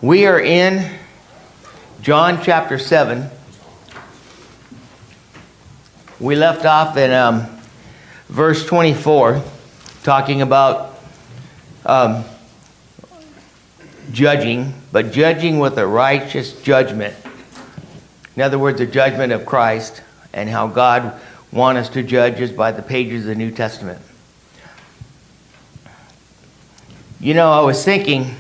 We are in John chapter 7. We left off in verse 24, talking about judging, but judging with a righteous judgment. In other words, the judgment of Christ, and how God wants us to judge us by the pages of the New Testament. You know, I was thinking,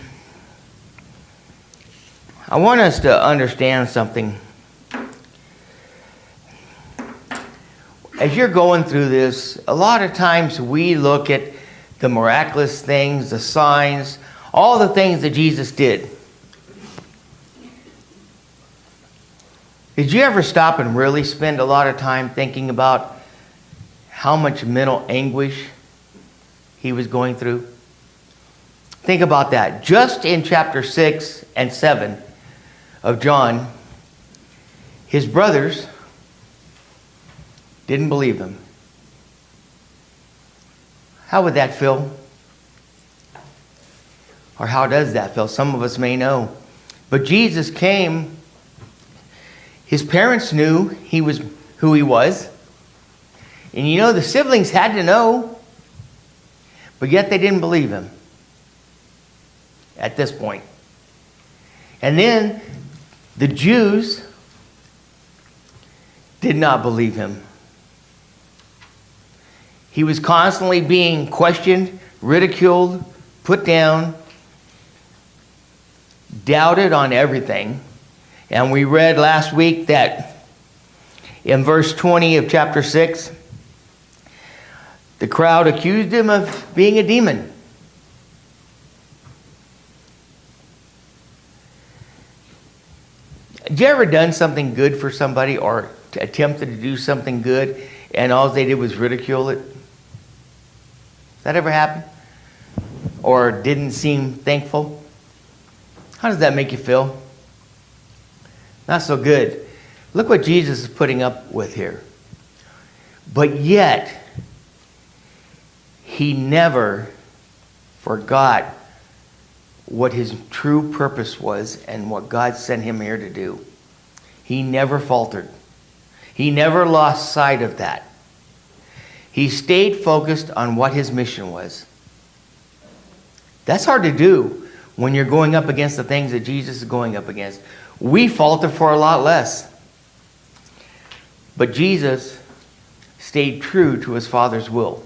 I want us to understand something. As you're going through this, a lot of times we look at the miraculous things, the signs, all the things that Jesus did. Did you ever stop and really spend a lot of time thinking about how much mental anguish he was going through? Think about that. Just in chapter 6 and 7 of John, his brothers didn't believe him. How would that feel? Or how does that feel? Some of us may know. But Jesus came. His parents knew he was who he was. And you know, the siblings had to know. But yet they didn't believe him at this point. And then the Jews did not believe him. He was constantly being questioned, ridiculed, put down, doubted on everything. And we read last week that in verse 20 of chapter 6, the crowd accused him of being a demon. Have you ever done something good for somebody or attempted to do something good and all they did was ridicule it? Does that ever happen? Or didn't seem thankful? How does that make you feel? Not so good. Look what Jesus is putting up with here. But yet, he never forgot what his true purpose was and what God sent him here to do. He never faltered. He never lost sight of that. He stayed focused on what his mission was. That's hard to do when you're going up against the things that Jesus is going up against. We falter for a lot less. But Jesus stayed true to his Father's will,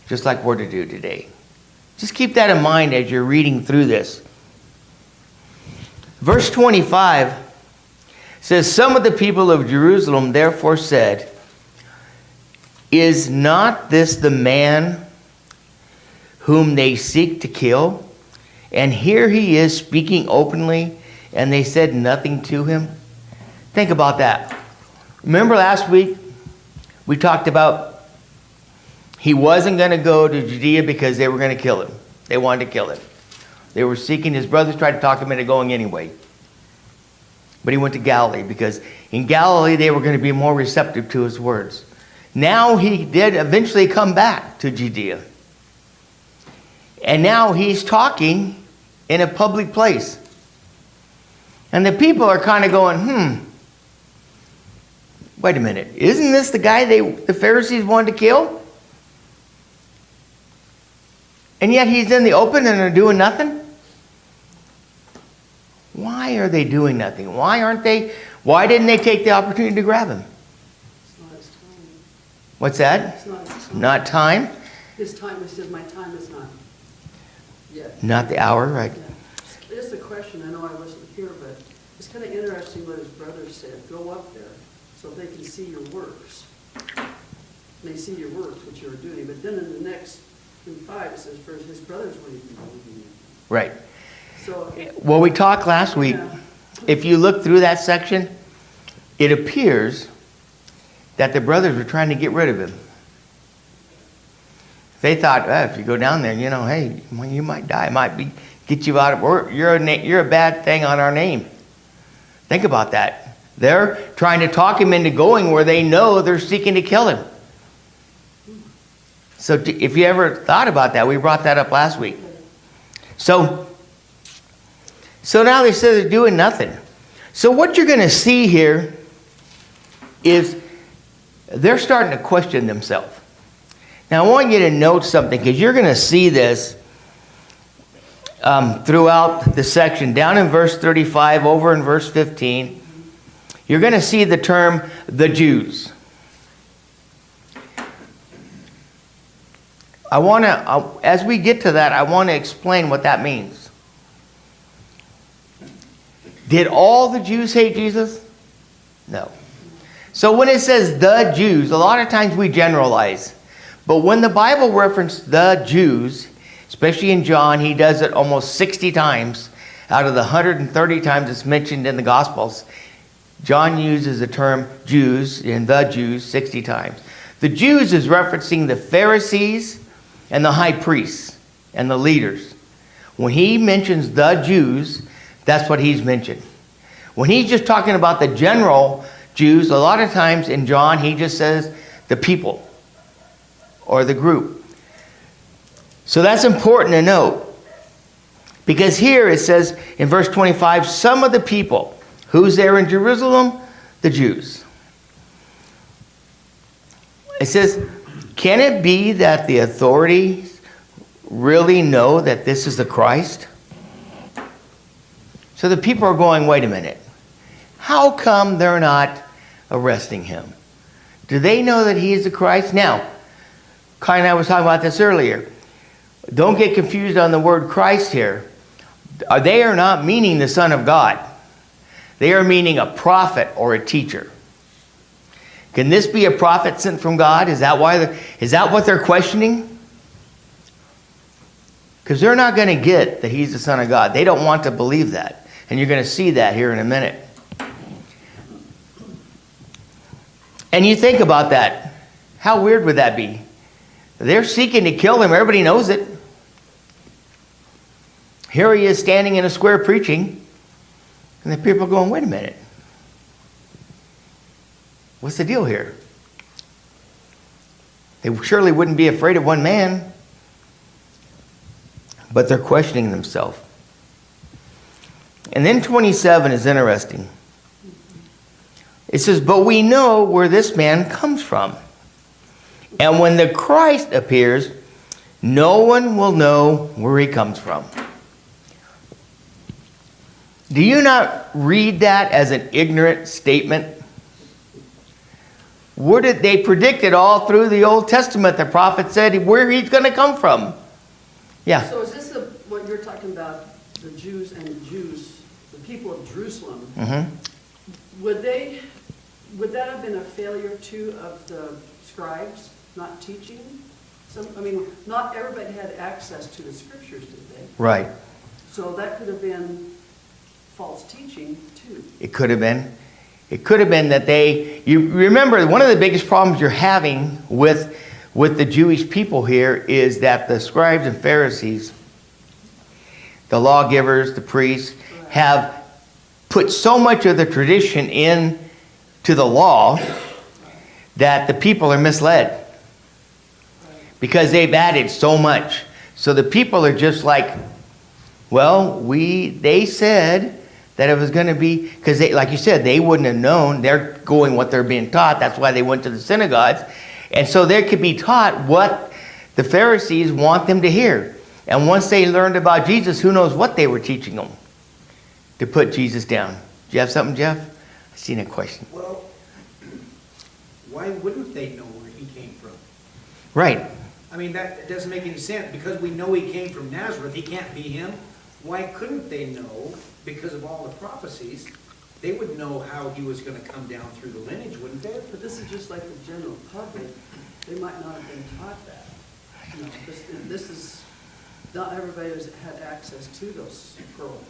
just like we're to do today. Just keep that in mind as you're reading through this. Verse 25 says, "Some of the people of Jerusalem therefore said, 'Is not this the man whom they seek to kill? And here he is speaking openly, and they said nothing to him.'" Think about that. Remember last week we talked about he wasn't going to go to Judea because they were going to kill him. They wanted to kill him. They were seeking, his brothers tried to talk him into going anyway. But he went to Galilee because in Galilee they were going to be more receptive to his words. Now he did eventually come back to Judea. And now he's talking in a public place. And the people are kind of going, wait a minute. Isn't this the guy the Pharisees wanted to kill? And yet he's in the open and they're doing nothing? Why are they doing nothing? Why didn't they take the opportunity to grab him? It's not his time. What's that? It's not his time. Not time? His time, he says, my time is not yet. Not the hour, right? Yeah. Just a question, I know I wasn't here, but it's kind of interesting what his brothers said. Go up there so they can see your works. And they see your works, what you were doing. But then in the next, in 5, it says, first, his brothers wouldn't even believe you. Right. So, Well, we talked last week. Yeah. If you look through that section, it appears that the brothers were trying to get rid of him. They thought, if you go down there, hey, you might die. It might get you out of work. You're a bad thing on our name. Think about that. They're trying to talk him into going where they know they're seeking to kill him. So if you ever thought about that, we brought that up last week. So So now they say they're doing nothing. So what you're going to see here is they're starting to question themselves. Now I want you to note something, because you're going to see this throughout the section. Down in verse 35, over in verse 15, you're going to see the term the Jews. As we get to that, I want to explain what that means. Did all the Jews hate Jesus? No. So when it says the Jews, a lot of times we generalize. But when the Bible references the Jews, especially in John, he does it almost 60 times out of the 130 times it's mentioned in the Gospels. John uses the term Jews in the Jews 60 times. The Jews is referencing the Pharisees and the high priests and the leaders. When he mentions the Jews, that's what he's mentioned. When he's just talking about the general Jews, a lot of times in John, he just says the people or the group. So that's important to note. Because here it says in verse 25, some of the people. Who's there in Jerusalem? The Jews. It says, can it be that the authorities really know that this is the Christ? So the people are going, wait a minute. How come they're not arresting him? Do they know that he is the Christ? Now, Kai and I was talking about this earlier. Don't get confused on the word Christ here. They are not meaning the Son of God. They are meaning a prophet or a teacher. Can this be a prophet sent from God? Is that what they're questioning? Because they're not going to get that he's the Son of God. They don't want to believe that. And you're going to see that here in a minute. And you think about that. How weird would that be? They're seeking to kill him. Everybody knows it. Here he is standing in a square preaching. And the people are going, wait a minute. What's the deal here? They surely wouldn't be afraid of one man. But they're questioning themselves. And then 27 is interesting. It says, but we know where this man comes from. And when the Christ appears, no one will know where he comes from. Do you not read that as an ignorant statement? Where did they predict it all through the Old Testament? The prophet said where he's going to come from. Yeah. So is this what you're talking about, the Jews and the Jews, the people of Jerusalem? Mm-hmm. Would that have been a failure too of the scribes not teaching? Not everybody had access to the scriptures, did they? Right. So that could have been false teaching too. It could have been. It could have been that you remember, one of the biggest problems you're having with the Jewish people here is that the scribes and Pharisees, the lawgivers, the priests, have put so much of the tradition in to the law that the people are misled because they've added so much. So the people are just like, well, they said that it was going to be, because like you said, they wouldn't have known. They're going what they're being taught. That's why they went to the synagogues. And so they could be taught what the Pharisees want them to hear. And once they learned about Jesus, who knows what they were teaching them to put Jesus down. Do you have something, Jeff? I seen a question. Well, why wouldn't they know where he came from? Right. I mean, that doesn't make any sense. Because we know he came from Nazareth, he can't be him. Why couldn't they know? Because of all the prophecies, they would know how he was going to come down through the lineage, wouldn't they? But this is just like the general public. They might not have been taught that. This is, not everybody has had access to those pearls.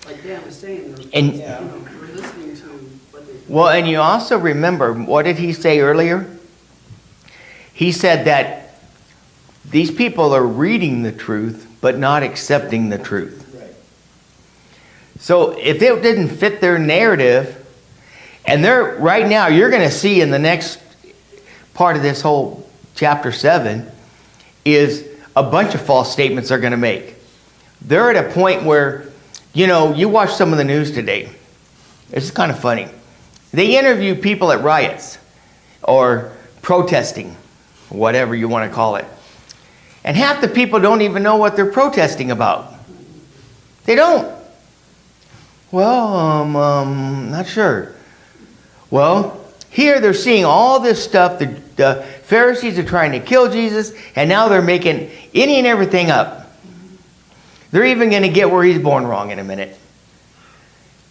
Like Dan was saying, we're listening to what they... Well, and you also remember, what did he say earlier? He said that these people are reading the truth, but not accepting the truth. Right. So if it didn't fit their narrative, and right now, you're going to see in the next part of this whole chapter 7, is a bunch of false statements they're going to make. they're at a point where, you watch some of the news today. It's kind of funny. They interview people at riots or protesting, whatever you want to call it. And half the people don't even know what they're protesting about. They don't. Well, not sure. Well, here they're seeing all this stuff. The Pharisees are trying to kill Jesus, and now they're making any and everything up. They're even going to get where he's born wrong in a minute.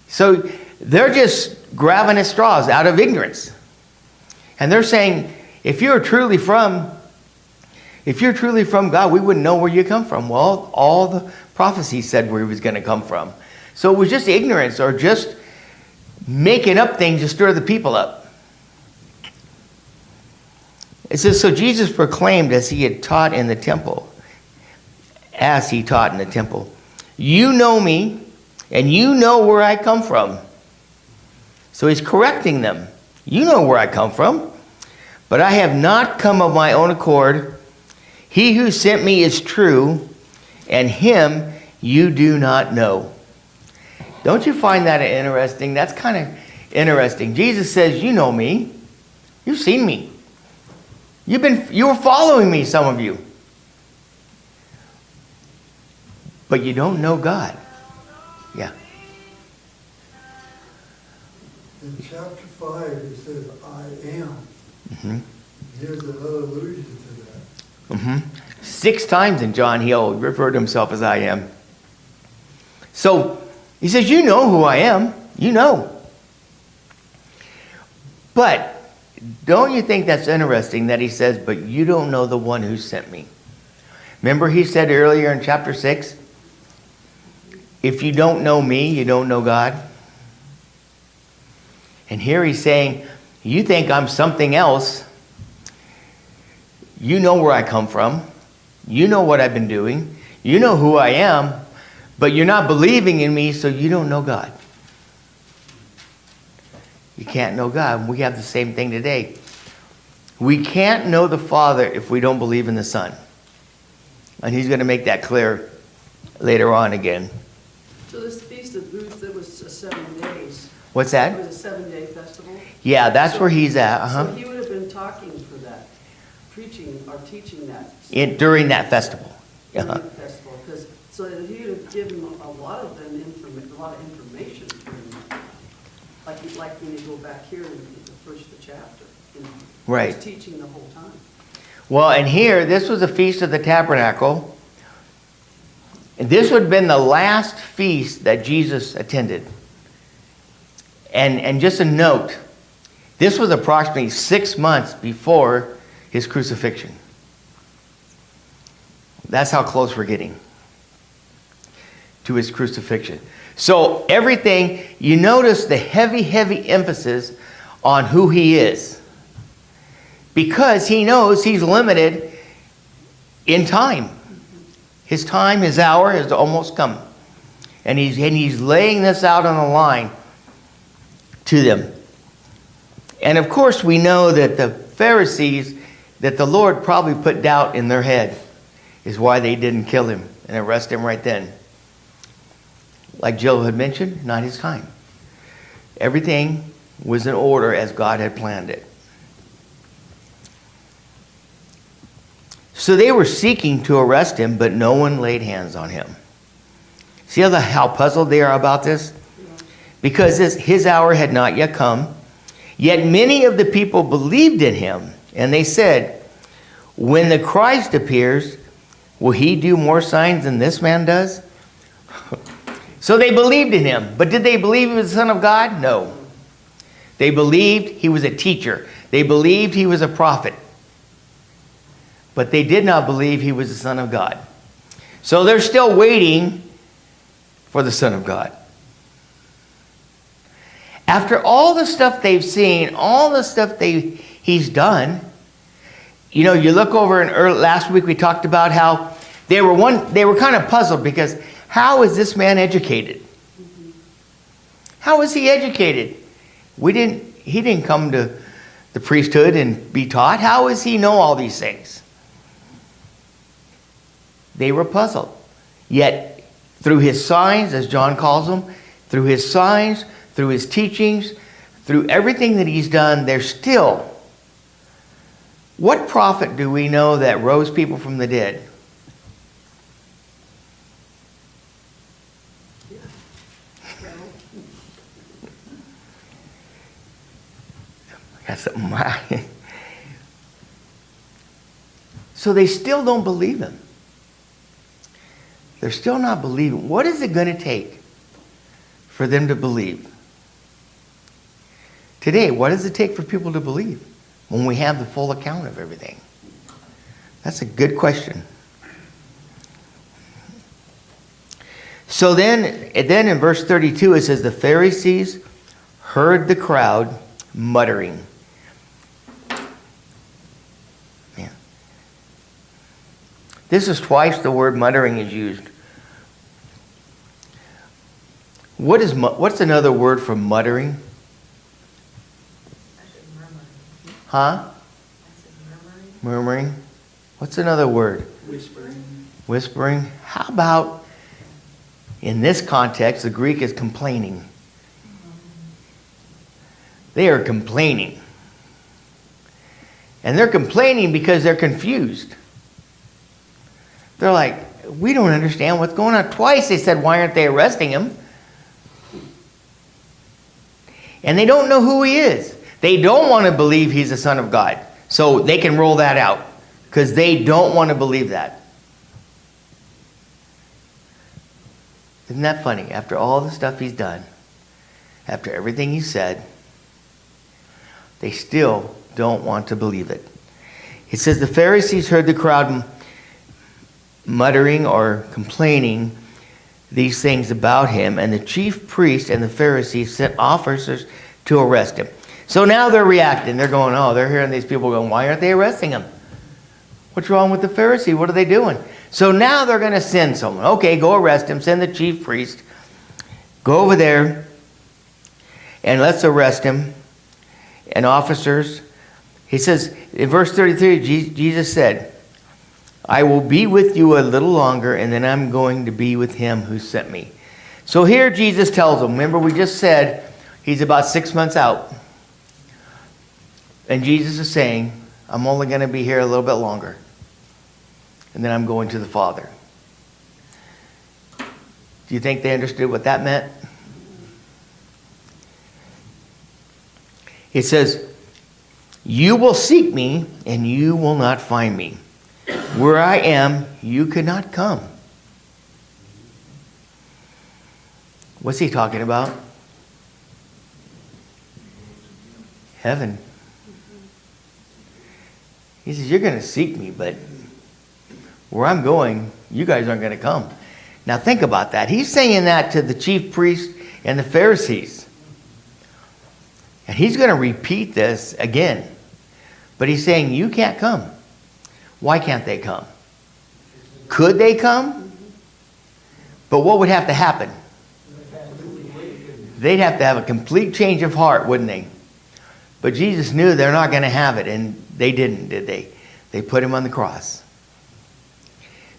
So they're just grabbing at straws out of ignorance. And they're saying, if you're truly from God, we wouldn't know where you come from. Well, all the prophecies said where he was going to come from. So it was just ignorance or just making up things to stir the people up. It says, so Jesus proclaimed as he taught in the temple, you know me, and you know where I come from. So he's correcting them. You know where I come from, but I have not come of my own accord. He who sent me is true, and him you do not know. Don't you find that interesting? That's kind of interesting. Jesus says, you know me. You've seen me. You were following me, some of you. But you don't know God. Yeah. In chapter 5, it says, I am. Mm-hmm. Here's another allusion to that. Mm-hmm. 6 times in John, he'll refer to himself as I am. So, he says, you know who I am. You know. But, don't you think that's interesting that he says, but you don't know the one who sent me? Remember he said earlier in chapter 6, if you don't know me, you don't know God. And here he's saying, you think I'm something else. You know where I come from. You know what I've been doing. You know who I am. But you're not believing in me, so you don't know God. You can't know God. We have the same thing today. We can't know the Father if we don't believe in the Son. And he's going to make that clear later on again. So this Feast of Booths, it was 7 days. What's It that? was a 7-day festival. Yeah, that's where he's at. So he would have been talking for that, preaching or teaching that. During that festival. During the festival, so that he would have given a lot of them a lot of information during that. Like when you go back here in the first chapter, Right. He's teaching the whole time. Well, and here, this was a Feast of the Tabernacle. And this would have been the last feast that Jesus attended. And just a note, this was approximately 6 months before his crucifixion. That's how close we're getting to his crucifixion. So everything, you notice the heavy, heavy emphasis on who he is. Because he knows he's limited in time. His time, his hour has almost come. And he's laying this out on the line to them. And of course we know that the Pharisees, that the Lord probably put doubt in their head, is why they didn't kill him and arrest him right then. Like Jill had mentioned, not his time. Everything was in order as God had planned it. So they were seeking to arrest him, but no one laid hands on him. See how puzzled they are about this? Because his hour had not yet come. Yet many of the people believed in him, and they said, when the Christ appears, will he do more signs than this man does? So they believed in him. But did they believe he was the Son of God? No. They believed he was a teacher. They believed he was a prophet. But they did not believe he was the Son of God. So they're still waiting for the Son of God. After all the stuff they've seen, all the stuff he's done, you look over in last week we talked about how they were kind of puzzled because how is this man educated? How is he educated? He didn't come to the priesthood and be taught. How does he know all these things? They were puzzled. Yet through his signs, as John calls them, through his signs, through his teachings, through everything that he's done, there's still. What prophet do we know that rose people from the dead? That's something. So they still don't believe him. They're still not believing. What is it going to take for them to believe? Today, what does it take for people to believe when we have the full account of everything? That's a good question. So then in verse 32 it says, the Pharisees heard the crowd muttering. Man. This is twice the word muttering is used. What's another word for muttering? Huh? Murmuring. What's another word? Whispering. Whispering. How about, in this context, the Greek is complaining. They are complaining. And they're complaining because they're confused. They're like, we don't understand what's going on. Twice they said, why aren't they arresting him? And they don't know who he is. They don't want to believe he's the Son of God. So they can roll that out. Because they don't want to believe that. Isn't that funny? After all the stuff he's done, after everything he said, they still don't want to believe it. It says the Pharisees heard the crowd muttering or complaining these things about him, and the chief priests and the Pharisees sent officers to arrest him. So now they're reacting. They're going, oh, they're hearing these people going, why aren't they arresting him? What's wrong with the Pharisee? What are they doing? So now they're going to send someone. Okay, go arrest him. Send the chief priest. Go over there and let's arrest him. And officers, he says, in verse 33, Jesus said, I will be with you a little longer, and then I'm going to be with him who sent me. So here Jesus tells them, remember we just said he's about 6 months out. And Jesus is saying, I'm only going to be here a little bit longer. And then I'm going to the Father. Do you think they understood what that meant? It says, you will seek me and you will not find me. Where I am, you cannot come. What's he talking about? Heaven. He says, you're going to seek me, but where I'm going, you guys aren't going to come. Now think about that. He's saying that to the chief priests and the Pharisees. And he's going to repeat this again. But he's saying, you can't come. Why can't they come? Could they come? But what would have to happen? They'd have to have a complete change of heart, wouldn't they? But Jesus knew they're not going to have it, and they didn't, did they? They put him on the cross.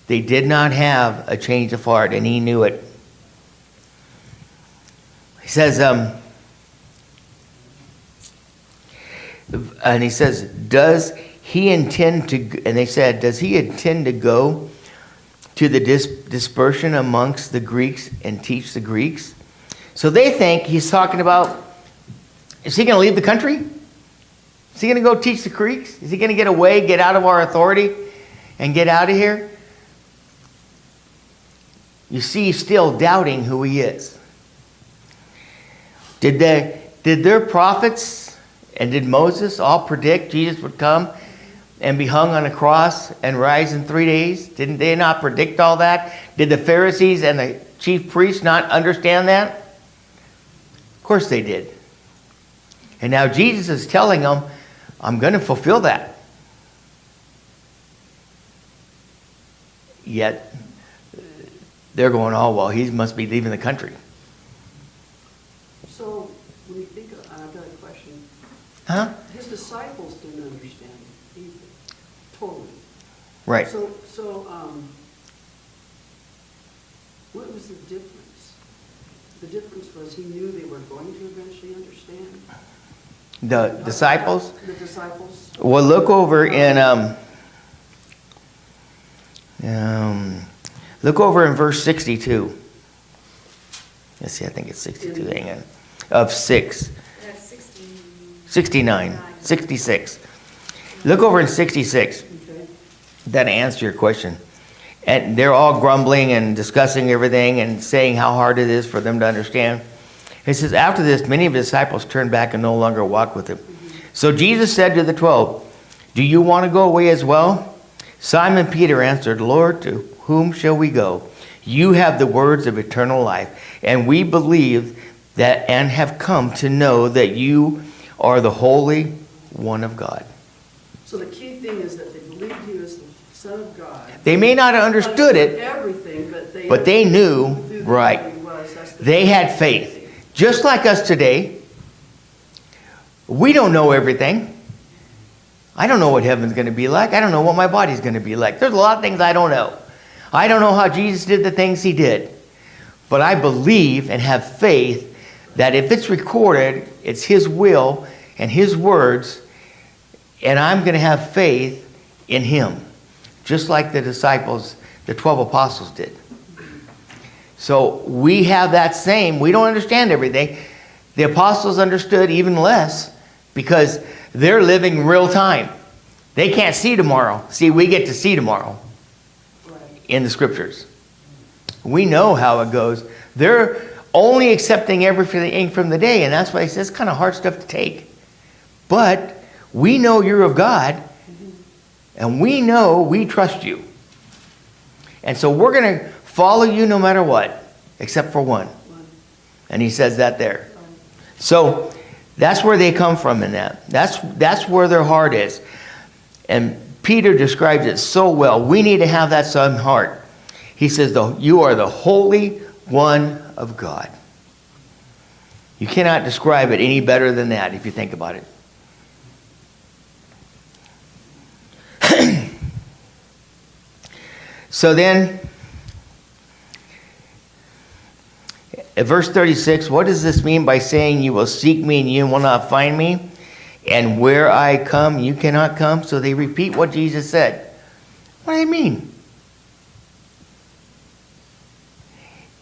They did not have a change of heart, and he knew it. He says, and he says, does he intend to, and they said, does he intend to go to the dispersion amongst the Greeks and teach the Greeks? So they think he's talking about, is he going to leave the country? Is he going to go teach the Greeks? Is he going to get away, get out of our authority, and get out of here? You see, he's still doubting who he is. Did their prophets and did Moses all predict Jesus would come and be hung on a cross and rise in 3 days? Didn't they not predict all that? Did the Pharisees and the chief priests not understand that? Of course they did. And now Jesus is telling them, I'm going to fulfill that. Yet, they're going, oh, well, he must be leaving the country. So, when you think of, I've got a question. Huh? His disciples didn't understand it either. Totally. Right. So, What was the difference? The difference was he knew they were going to eventually understand. The disciples? The disciples. Well, look over in verse 62. Let's see, I think it's 62. Hang on. Of 6. That's 69. 66. Look over in 66. Okay. That answer your question. And they're all grumbling and discussing everything and saying how hard it is for them to understand. It says, after this, many of his disciples turned back and no longer walked with him. So Jesus said to the 12, do you want to go away as well? Simon Peter answered, Lord, to whom shall we go? You have the words of eternal life, and we believe that and have come to know that you are the Holy One of God. So the key thing is that they believed he was the Son of God. They may not have understood it, Everything, but they knew, right. Who he was. That's the They had faith. Just like us today, we don't know everything. I don't know what heaven's going to be like. I don't know what my body's going to be like. There's a lot of things I don't know. I don't know how Jesus did the things he did. But I believe and have faith that if it's recorded, it's his will and his words, and I'm going to have faith in him. Just like the disciples, the 12 apostles did. So we have that same, we don't understand everything. The apostles understood even less because they're living real time. They can't see tomorrow. See, we get to see tomorrow right. in the scriptures. We know how it goes. They're only accepting everything from the day, and that's why he says it's kind of hard stuff to take. But we know you're of God, and we know we trust you. And so we're going to follow you no matter what, except for one. And he says that there. So that's where they come from in that. That's where their heart is. And Peter describes it so well. We need to have that same heart. He says, you are the Holy One of God. You cannot describe it any better than that if you think about it. So then, at verse 36, what does this mean by saying you will seek me and you will not find me? And where I come, you cannot come? So they repeat what Jesus said. What do they mean?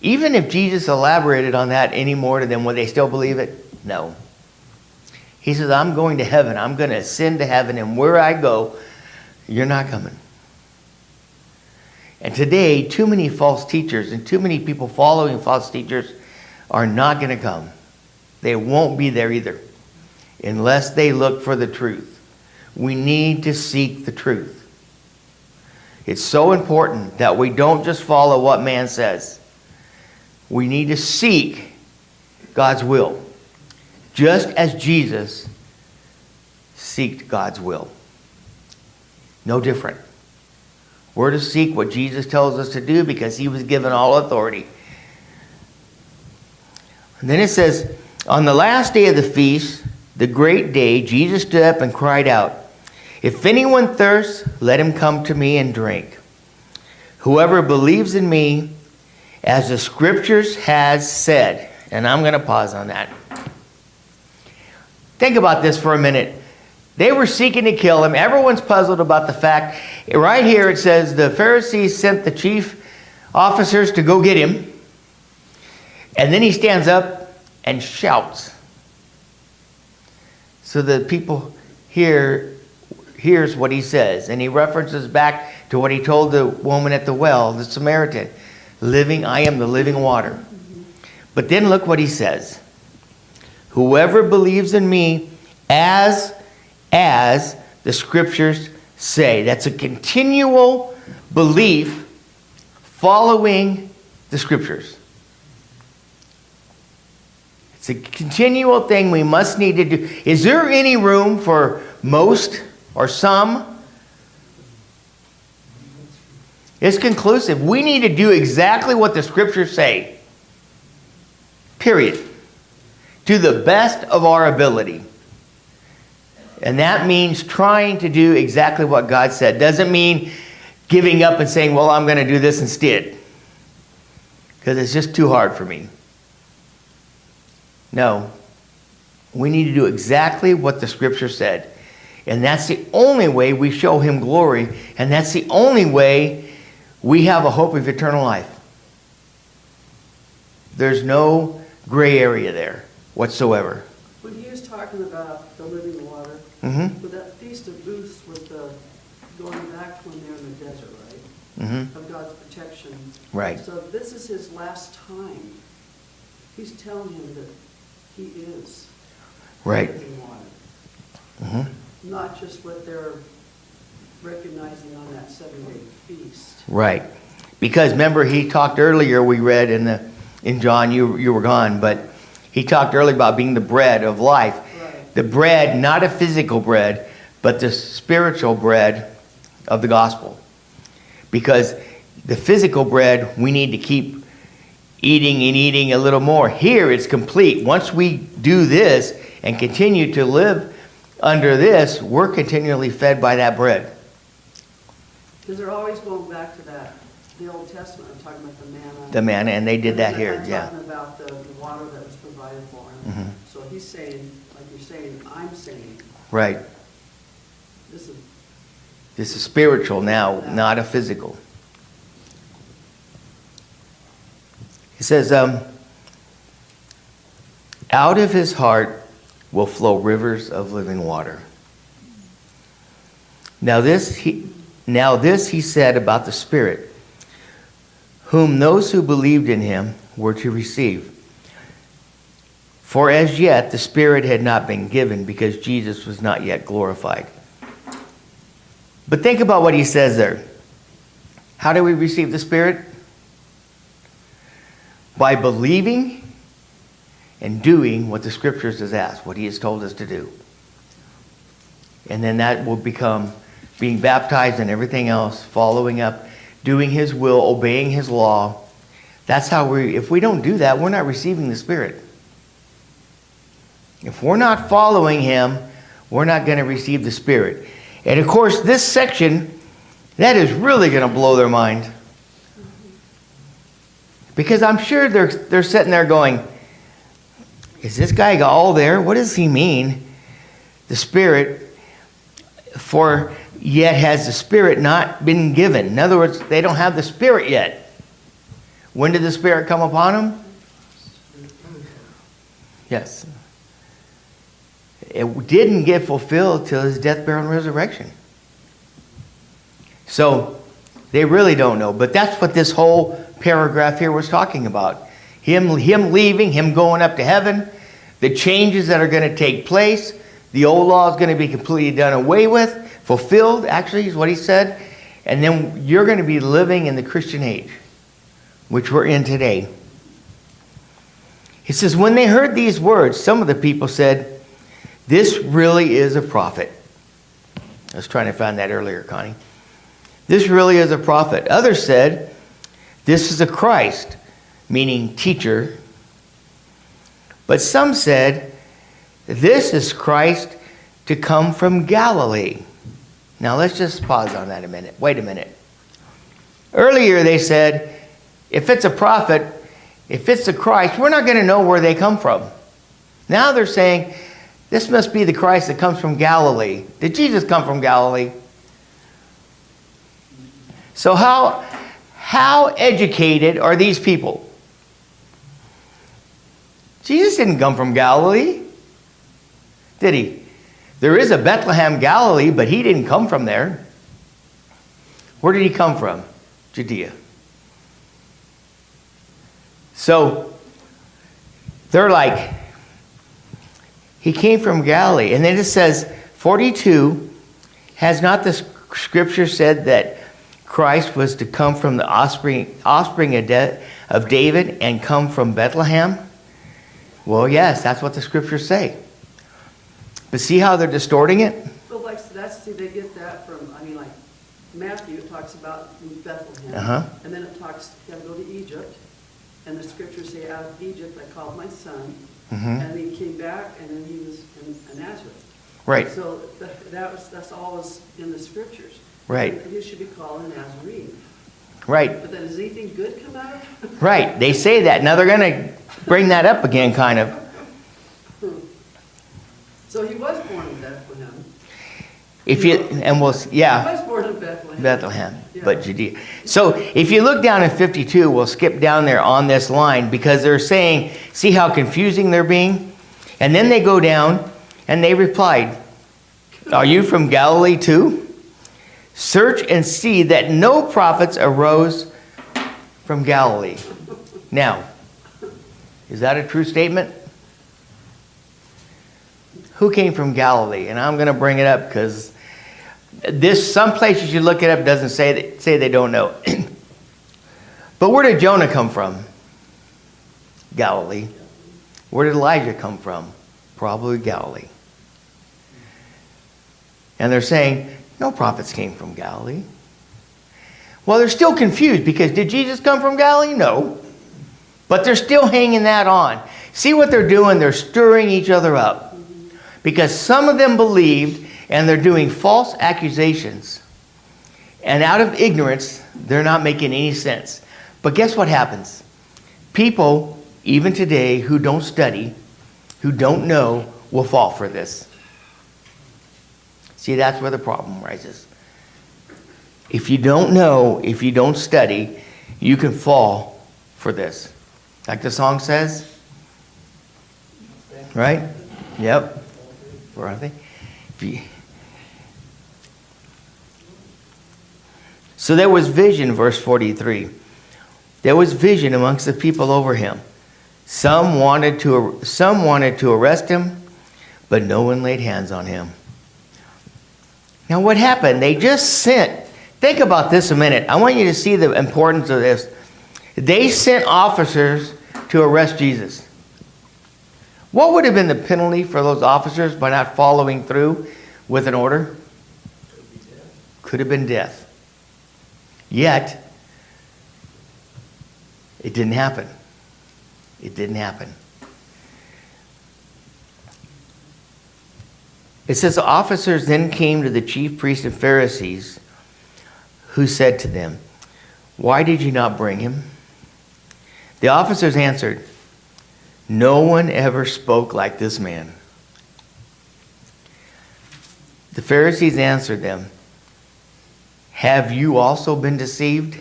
Even if Jesus elaborated on that any more to them, would they still believe it? No. He says, I'm going to heaven. I'm going to ascend to heaven. And where I go, you're not coming. And today, too many false teachers and too many people following false teachers are not going to come. They won't be there either unless they look for the truth. We need to seek the truth. It's so important that we don't just follow what man says. We need to seek God's will, just as Jesus seeked God's will. No different. We're to seek what Jesus tells us to do because he was given all authority. And then it says, on the last day of the feast, the great day, Jesus stood up and cried out, if anyone thirsts, let him come to me and drink. Whoever believes in me, as the scriptures has said. And I'm going to pause on that. Think about this for a minute. They were seeking to kill him. Everyone's puzzled about the fact. Right here it says the Pharisees sent the chief officers to go get him. And then he stands up and shouts. So the people hears what he says. And he references back to what he told the woman at the well, the Samaritan. I am the living water. But then look what he says. Whoever believes in me, as the scriptures say. That's a continual belief following the scriptures. It's a continual thing we must need to do. Is there any room for most or some? It's conclusive. We need to do exactly what the scriptures say. Period. To the best of our ability. And that means trying to do exactly what God said. Doesn't mean giving up and saying, well, I'm going to do this instead. because it's just too hard for me. No. We need to do exactly what the Scripture said. And that's the only way we show him glory. And that's the only way we have a hope of eternal life. There's no gray area there whatsoever. When he was talking about the living water, Mm-hmm. with that Feast of Booths, with the going back when they're in the desert, right? Mm-hmm. Of God's protection. Right. So this is his last time. He's telling him that he is Right. living water. Mm-hmm. Not just what they're recognizing on that 7-day feast. Right. Because remember, he talked earlier, we read in John, you were gone, but he talked earlier about being the bread of life. Right. The bread, not a physical bread, but the spiritual bread of the gospel. Because the physical bread, we need to keep eating and eating a little more. Here, it's complete. Once we do this and continue to live under this, we're continually fed by that bread. Because they're always going back to that, the Old Testament, I'm talking about the manna. The manna, and they did And that then here, I'm yeah. talking about the water that was provided for him. Mhm. So he's saying, like you're saying, I'm saying, Right. this is, This is spiritual now, not a physical. He says, out of his heart will flow rivers of living water. Now this he said about the Spirit, whom those who believed in him were to receive. For as yet the Spirit had not been given, because Jesus was not yet glorified. But think about what he says there. How do we receive the Spirit? By believing and doing what the Scriptures has asked, what he has told us to do. And then that will become being baptized and everything else, following up, doing his will, obeying his law. That's how if we don't do that, we're not receiving the Spirit. If we're not following him, we're not going to receive the Spirit. And of course, this section, that is really going to blow their mind. Because I'm sure they're sitting there going, is this guy all there? What does he mean? The Spirit, for yet has the Spirit not been given. In other words, they don't have the Spirit yet. When did the Spirit come upon them? Yes. It didn't get fulfilled till his death, burial, and resurrection. So they really don't know. But that's what this whole paragraph here was talking about. Him leaving, him going up to heaven, the changes that are going to take place. The old law is going to be completely done away with, fulfilled, actually, is what he said. And then you're going to be living in the Christian age, which we're in today. He says, when they heard these words, some of the people said, this really is a prophet. I was trying to find that earlier, Connie. This really is a prophet. Others said, this is a Christ, meaning teacher. But some said, this is Christ to come from Galilee. Now let's just pause on that a minute. Wait a minute. Earlier they said, if it's a prophet, if it's the Christ, we're not going to know where they come from. Now they're saying, this must be the Christ that comes from Galilee. Did Jesus come from Galilee? So how educated are these people? Jesus didn't come from Galilee, did he? There is a Bethlehem, Galilee, but he didn't come from there. Where did he come from? Judea. So they're like, he came from Galilee. And then it says, 42, has not the Scripture said that Christ was to come from the offspring of David and come from Bethlehem? Well, yes, that's what the Scriptures say. But see how they're distorting it? well, like, see, they get that from, like, Matthew talks about Bethlehem. Uh-huh. And then it talks, you gotta go to Egypt. And the scriptures say, out of Egypt I called my son. Mhm. And he came back, and then he was in Nazareth. Right. So that's all was in the scriptures. Right. And he should be called a Nazarene. Right. But then does anything good come out of it? Right. They say that. Now they're going to bring that up again, kind of. So he was born in Bethlehem. If you, and we'll, He yeah, was born in Bethlehem. Bethlehem, Yeah. but Judea. So if you look down in 52, we'll skip down there on this line because they're saying, see how confusing they're being? And then they go down and they replied, are you from Galilee too? Search and see that no prophets arose from Galilee. Now, is that a true statement? Who came from Galilee? And I'm going to bring it up because this, some places you look it up doesn't say they don't know. But where did Jonah come from? Galilee. Where did Elijah come from? Probably Galilee. And they're saying, no prophets came from Galilee. Well, they're still confused because did Jesus come from Galilee? No. But they're still hanging that on. See what they're doing? They're stirring each other up. Because some of them believed and they're doing false accusations. And out of ignorance, they're not making any sense. But guess what happens? People, even today, who don't study, who don't know, will fall for this. See, that's where the problem rises. If you don't know, if you don't study, you can fall for this. Like the song says. Right? Yep. Where are they? So there was vision, verse 43. There was vision amongst the people over him. Some wanted to arrest him, but no one laid hands on him. Now what happened? They just sent, think about this a minute. I want you to see the importance of this. They sent officers to arrest Jesus. What would have been the penalty for those officers by not following through with an order? Could have been death. Yet, it didn't happen. It didn't happen. It says, the officers then came to the chief priests and Pharisees, who said to them, why did you not bring him? The officers answered, no one ever spoke like this man. The Pharisees answered them, have you also been deceived?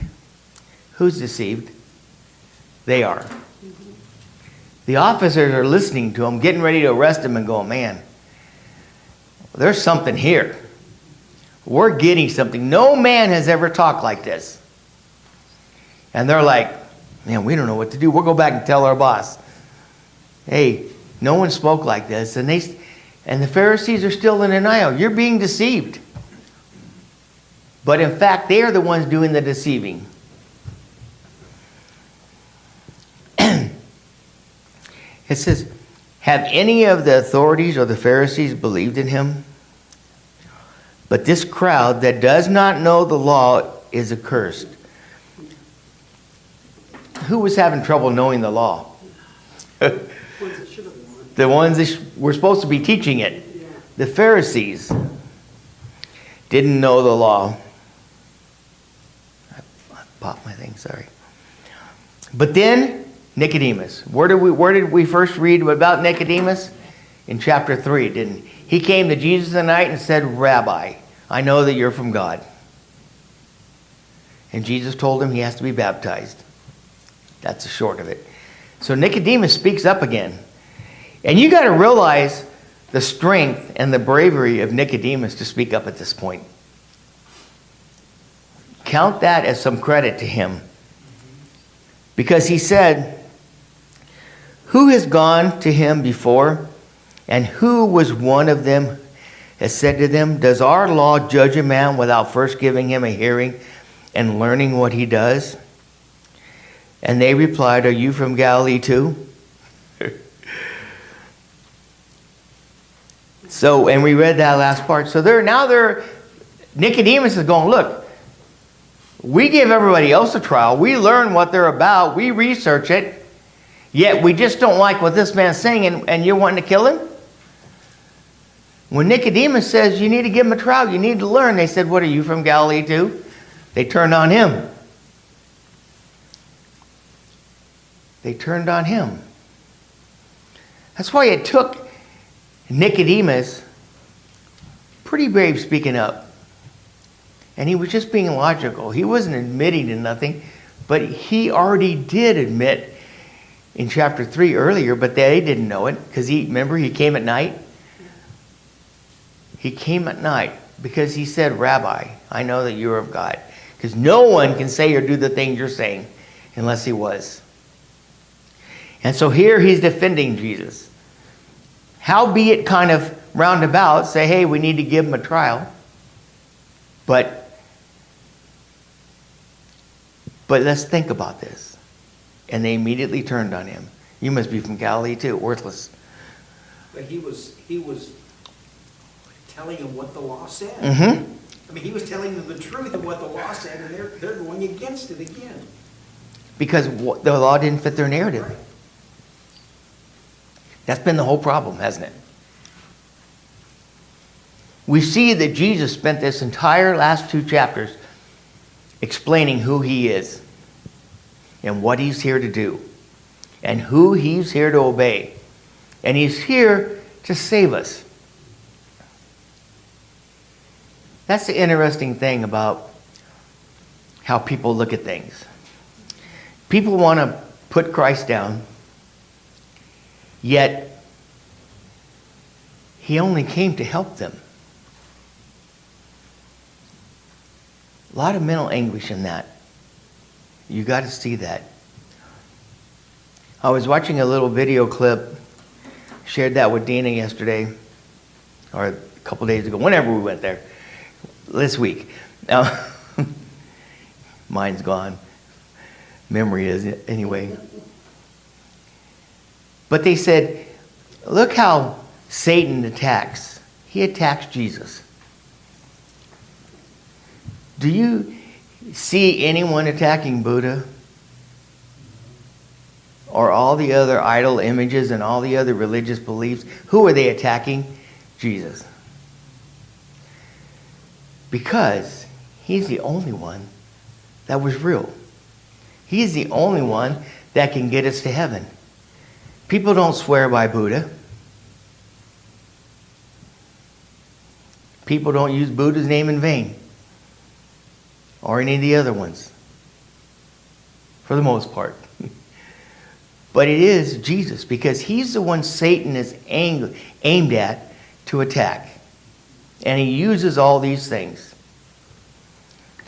Who's deceived? They are. The officers are listening to him, getting ready to arrest him and going, man, there's something here. We're getting something. No man has ever talked like this. And they're like, man, we don't know what to do. We'll go back and tell our boss. Hey, no one spoke like this. And the Pharisees are still in denial. You're being deceived. But in fact, they are the ones doing the deceiving. It says, have any of the authorities or the Pharisees believed in him? But this crowd that does not know the law is accursed. Who was having trouble knowing the law? Ones that should have known. The ones that were supposed to be teaching it. Yeah. The Pharisees didn't know the law. I popped my thing, sorry. But then Nicodemus. Where did we first read about Nicodemus? In chapter 3, didn't he? He came to Jesus in the night and said, Rabbi, I know that you're from God. And Jesus told him he has to be baptized. That's the short of it. So Nicodemus speaks up again. And you got to realize the strength and the bravery of Nicodemus to speak up at this point. Count that as some credit to him. Because he said, who has gone to him before? And who was one of them that said to them, does our law judge a man without first giving him a hearing and learning what he does? And they replied, are you from Galilee too? So, and we read that last part. So Nicodemus is going, look, we give everybody else a trial. We learn what they're about. We research it. Yet we just don't like what this man's saying, and you're wanting to kill him? When Nicodemus says you need to give him a trial, you need to learn, they said, what, are you from Galilee too? They turned on him. they turned on him. That's why it took Nicodemus, pretty brave speaking up. And he was just being logical. He wasn't admitting to nothing, but he already did admit in chapter 3 earlier, but they didn't know it because remember he came at night? He came at night because he said, Rabbi, I know that you are of God. Because no one can say or do the things you're saying unless he was. And so here he's defending Jesus. Howbeit kind of roundabout, say, hey, we need to give him a trial. But let's think about this. And they immediately turned on him. You must be from Galilee too, worthless. But he was telling him what the law said. Mm-hmm. I mean, he was telling them the truth of what the law said, and they're going against it again. Because the law didn't fit their narrative. Right. That's been the whole problem, hasn't it? We see that Jesus spent this entire last 2 chapters explaining who he is and what he's here to do and who he's here to obey. And he's here to save us. That's the interesting thing about how people look at things. People want to put Christ down, yet he only came to help them. A lot of mental anguish in that. You got to see that. I was watching a little video clip, shared that with Dina yesterday, or a couple days ago, whenever we went there, this week. Now, mine's gone. Memory is, anyway. But they said, look how Satan attacks. He attacks Jesus. Do you see anyone attacking Buddha? Or all the other idol images and all the other religious beliefs? Who are they attacking? Jesus. Because he's the only one that was real. He's the only one that can get us to heaven. People don't swear by Buddha. People don't use Buddha's name in vain. Or any of the other ones. For the most part. But it is Jesus, because he's the one Satan is aimed at to attack. And he uses all these things.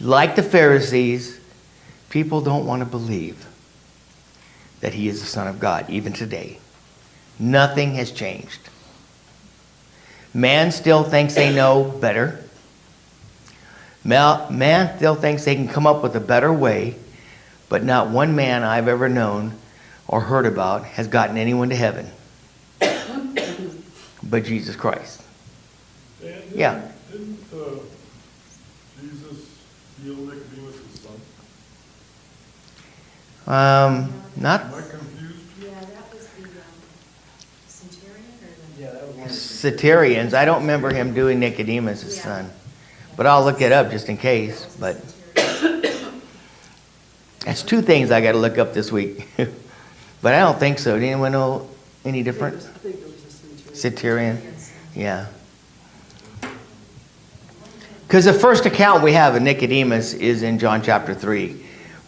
Like the Pharisees, people don't want to believe that he is the Son of God, even today. Nothing has changed. Man still thinks they know better. Man still thinks they can come up with a better way, but not one man I've ever known or heard about has gotten anyone to heaven but Jesus Christ. Yeah. Didn't Jesus heal Nicodemus' son? Not Am I confused? Yeah, that was the centurion or the... Yeah, that was one of the... Satirians. I don't remember him doing Nicodemus' Yeah. son. But I'll look it up just in case. But that's 2 things I got to look up this week. But I don't think so. Did anyone know any different? I think it was a centurion. Satirian? Yeah. Because the first account we have of Nicodemus is in John chapter 3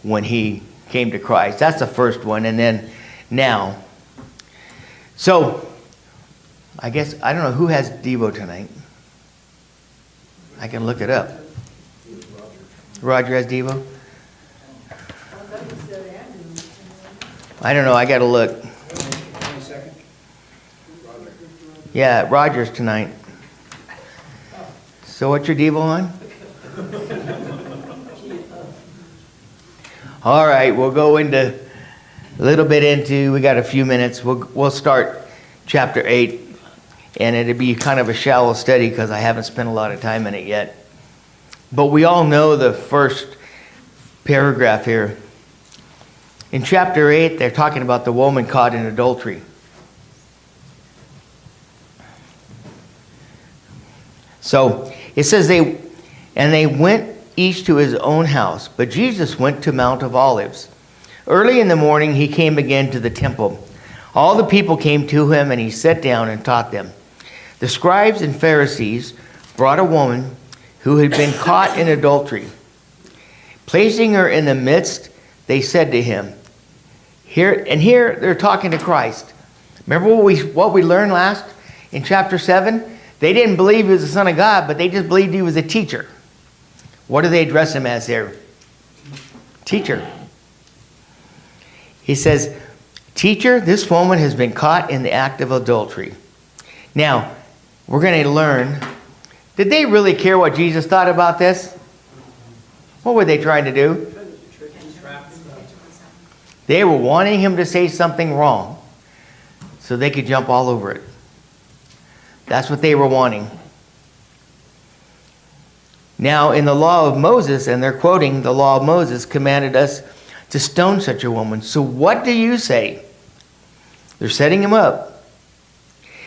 when he came to Christ. That's the first one. And then now. So, I guess, I don't know who has Devo tonight. I can look it up. Roger has Devo? I don't know. I got to look. 22nd? Yeah, Roger's tonight. So what's your Devo on? All right, we'll go into a little bit into, we got a few minutes. We'll start chapter 8. And it'd be kind of a shallow study because I haven't spent a lot of time in it yet. But we all know the first paragraph here. In chapter 8, they're talking about the woman caught in adultery. So it says they went each to his own house, but Jesus went to Mount of Olives. Early in the morning he came again to the temple. All the people came to him, and he sat down and taught them. The scribes and Pharisees brought a woman who had been caught in adultery. Placing her in the midst, they said to him, here they're talking to Christ. Remember what we learned last in chapter 7? They didn't believe he was the Son of God, but they just believed he was a teacher. What do they address him as there? Teacher. He says, Teacher, this woman has been caught in the act of adultery. Now, we're going to learn, did they really care what Jesus thought about this? What were they trying to do? They were wanting him to say something wrong so they could jump all over it. That's what they were wanting. Now, in the law of Moses, and they're quoting the law of Moses, commanded us to stone such a woman. So what do you say? They're setting him up.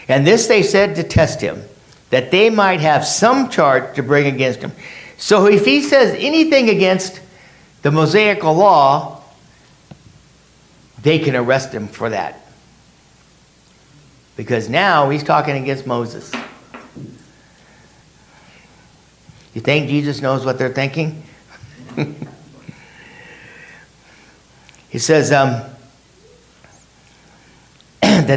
And this they said to test him, that they might have some charge to bring against him. So if he says anything against the Mosaical law, they can arrest him for that. Because now he's talking against Moses. You think Jesus knows what they're thinking? He says that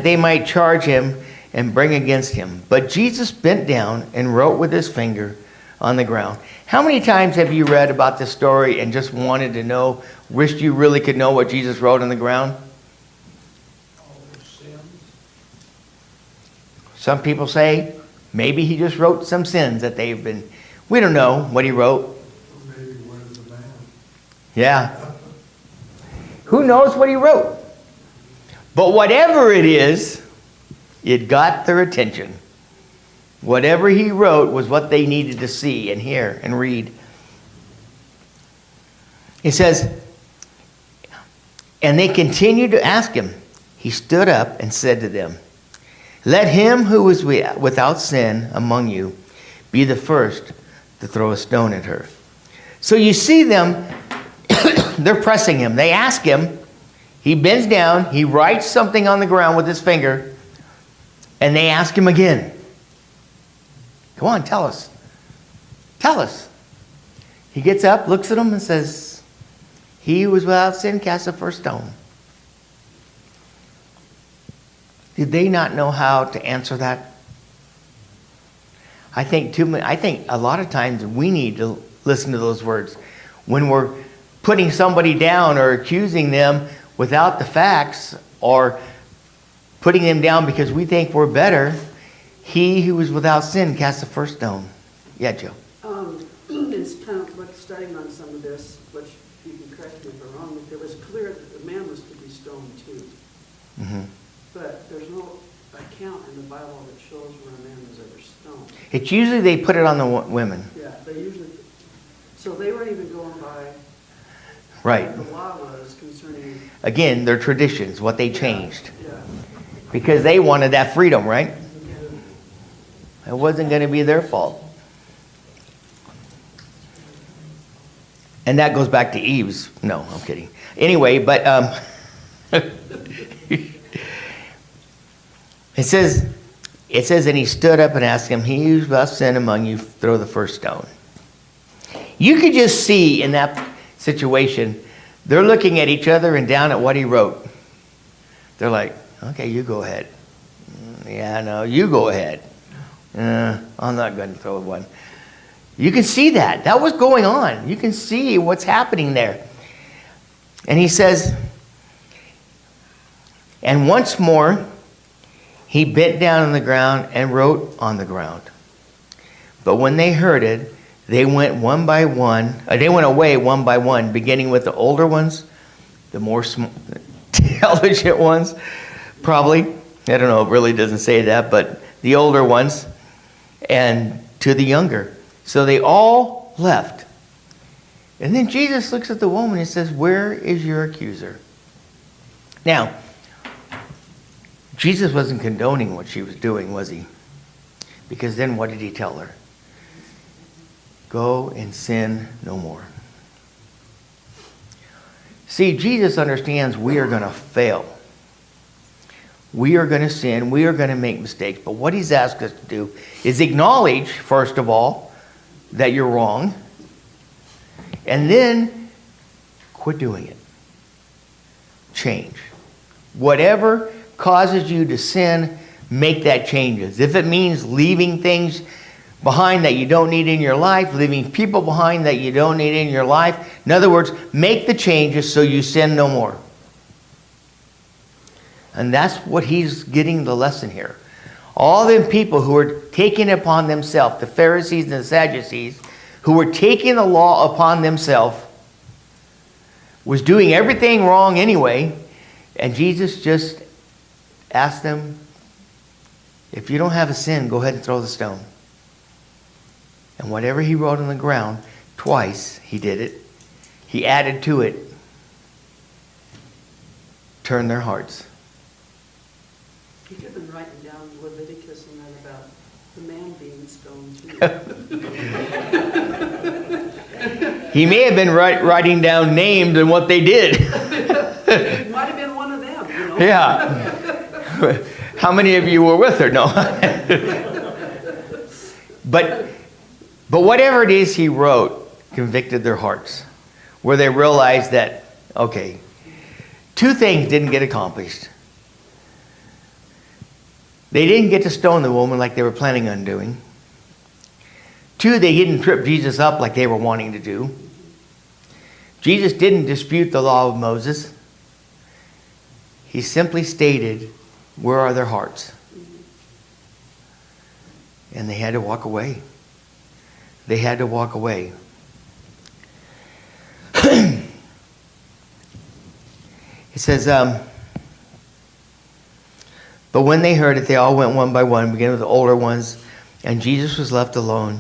they might charge him and bring against him. But Jesus bent down and wrote with his finger on the ground. How many times have you read about this story and just wanted to know, wished you really could know what Jesus wrote on the ground? All their sins. Some people say maybe he just wrote some sins that they've been. We don't know what he wrote. Or maybe where's the man? Yeah. Who knows what he wrote? But whatever it is, it got their attention. Whatever he wrote was what they needed to see and hear and read. He says, and they continued to ask him. He stood up and said to them, let him who is without sin among you be the first to throw a stone at her. So you see them, they're pressing him. They ask him. He bends down. He writes something on the ground with his finger. And they ask him again. Come on, tell us. Tell us. He gets up, looks at them, and says, he who was without sin cast the first stone. Did they not know how to answer that? I think a lot of times we need to listen to those words. When we're putting somebody down or accusing them without the facts or putting them down because we think we're better, he who is without sin cast the first stone. Yeah, Joe. It's kind of like studying on some of this, which you can correct me if I'm wrong, it was clear that the man was to be stoned too. Mm-hmm. But there's no account in the Bible that shows where a man was ever stoned. It's usually they put it on the women. Yeah, they usually, so they weren't even going by Right. what the law was concerning. Again, their traditions, what they changed. Yeah. Because they wanted that freedom, right? It wasn't going to be their fault. And that goes back to Eve's. No, I'm kidding. Anyway, but it says, and he stood up and asked him, he who's without sin among you, throw the first stone. You could just see in that situation, they're looking at each other and down at what he wrote. They're like, okay, you go ahead. Yeah, no, you go ahead. I'm not going to throw one. You can see that. That was going on. You can see what's happening there. And he says, and once more, he bent down on the ground and wrote on the ground. But when they heard it, they went away one by one, beginning with the older ones, the more intelligent ones, probably. I don't know, it really doesn't say that, but the older ones, and to the younger. So they all left. And then Jesus looks at the woman and says, where is your accuser? Now, Jesus wasn't condoning what she was doing, was he? Because then what did he tell her? Go and sin no more. See, Jesus understands we are going to fail. We are going to sin. We are going to make mistakes. But what he's asked us to do is acknowledge, first of all, that you're wrong. And then quit doing it. Change. Whatever causes you to sin, make that changes. If it means leaving things behind that you don't need in your life, leaving people behind that you don't need in your life. In other words, make the changes so you sin no more. And that's what he's getting the lesson here. All them people who were taking it upon themselves, the Pharisees and the Sadducees, who were taking the law upon themselves, was doing everything wrong anyway, and Jesus just asked them, if you don't have a sin, go ahead and throw the stone. And whatever he wrote on the ground, twice he did it, he added to it, turn their hearts. You could have been writing down Leviticus and that about the man being stoned too. He may have been writing down names and what they did. It might have been one of them, you know? Yeah. How many of you were with her? No. But whatever it is he wrote convicted their hearts, where they realized that, okay, two things didn't get accomplished. They didn't get to stone the woman like they were planning on doing. Two, they didn't trip Jesus up like they were wanting to do. Jesus didn't dispute the law of Moses. He simply stated, where are their hearts? And they had to walk away. They had to walk away. It says, but when they heard it, they all went one by one, beginning with the older ones, and Jesus was left alone,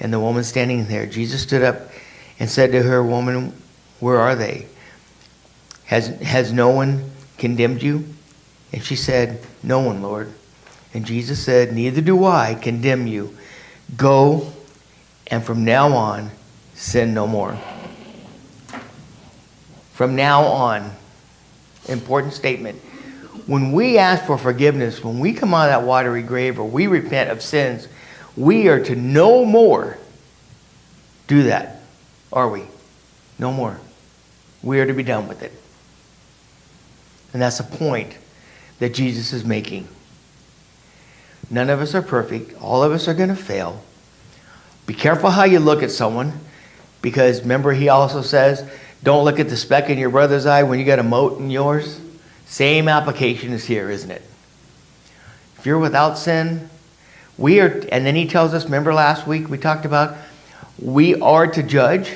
and the woman standing there. Jesus stood up and said to her, woman, where are they? Has no one condemned you? And she said, no one, Lord. And Jesus said, neither do I condemn you. Go, and from now on, sin no more. From now on, important statement. When we ask for forgiveness, when we come out of that watery grave or we repent of sins, we are to no more do that, are we? No more. We are to be done with it. And that's the point that Jesus is making. None of us are perfect. All of us are going to fail. Be careful how you look at someone, because remember he also says, don't look at the speck in your brother's eye when you got a mote in yours. Same application is here, isn't it? If you're without sin, we are, and then he tells us, remember last week we talked about, we are to judge,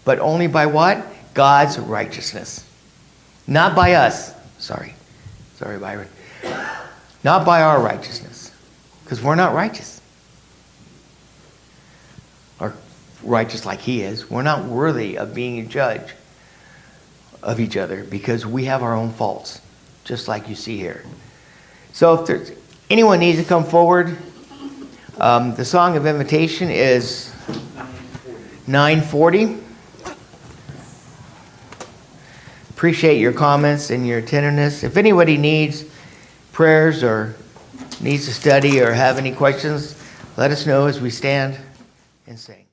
but only by what? God's righteousness. Not by us. Sorry, Byron. Not by our righteousness, because we're not righteous. Or righteous like he is. We're not worthy of being a judge of each other because we have our own faults, just like you see here. So if there's anyone needs to come forward, the song of invitation is 9:40. Appreciate your comments and your attentiveness. If anybody needs prayers or needs to study or have any questions, let us know as we stand and sing.